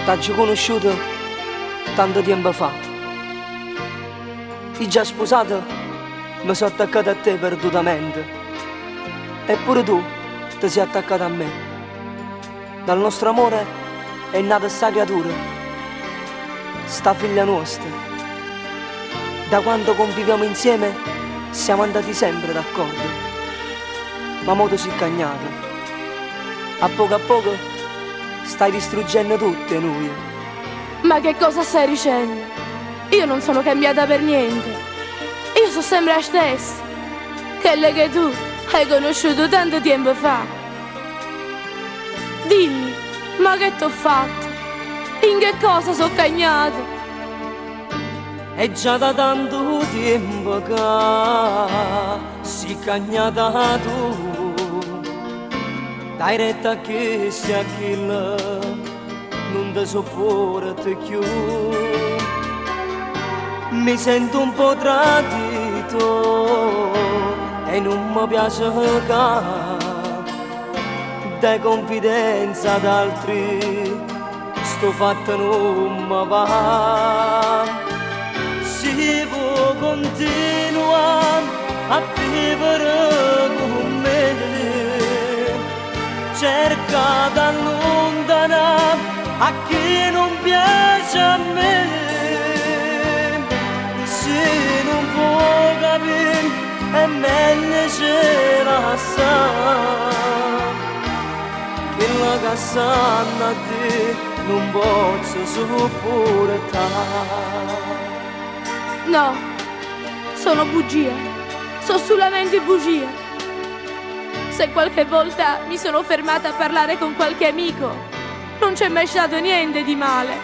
T'ho conosciuto tanto tempo fa. Ti già sposato, mi sono attaccato a te perdutamente. Eppure tu ti sei attaccato a me. Dal nostro amore è nata sta creatura, sta figlia nostra. Da quando conviviamo insieme siamo andati sempre d'accordo. Ma mo tu sei cagnato. A poco stai distruggendo tutte noi. Ma che cosa stai dicendo? Io non sono cambiata per niente. Io sono sempre la stessa. Quella che tu hai conosciuto tanto tempo fa. Dimmi, ma che t'ho fatto? In che cosa sono cagnato? È già da tanto tempo che sei cagnata tu. Dai retta che sia kill, non ti sopporto più. Mi sento un po' tradito e non mi piace che dai confidenza ad altri, sto fatto non mi va. Si può continuare a vivere con me, cerca di allontanare a chi non piace a me. Se non può capire è meglio ce la sa, che la cassanna a te non posso sopportare. No, sono bugie. Sono solamente bugie. Se qualche volta mi sono fermata a parlare con qualche amico, non c'è mai stato niente di male.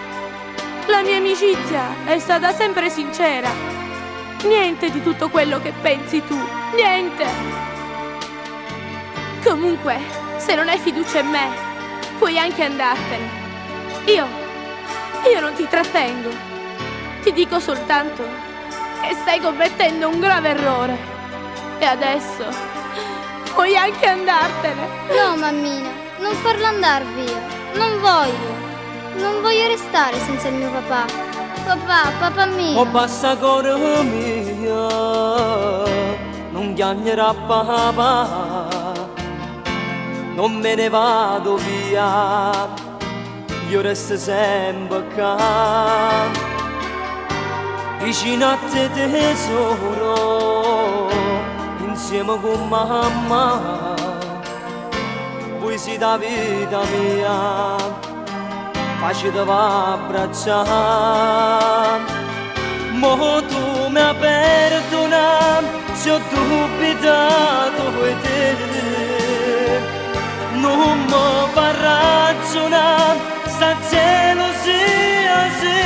La mia amicizia è stata sempre sincera. Niente di tutto quello che pensi tu. Niente. Comunque, se non hai fiducia in me, puoi anche andartene. Io non ti trattengo. Ti dico soltanto che stai commettendo un grave errore. E adesso puoi anche andartene. No, mammina, non farlo andare via. Non voglio. Non voglio restare senza il mio papà. Papà mio. Oh basta cuore mio, non chiamerà papà. Non me ne vado via, io resto sempre qua. Vicino a te tesoro, insieme con mamma, voi siete la vita mia, facete abbracciare. Mo tu mi hai perdonato, se ho dubitato di te, non mi fa ragionare, sta gelosia sì.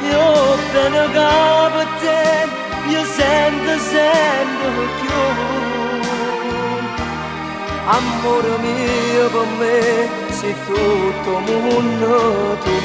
Io bene capo te, io sento sempre più. Amore mio per me, sei tutto mondo tu.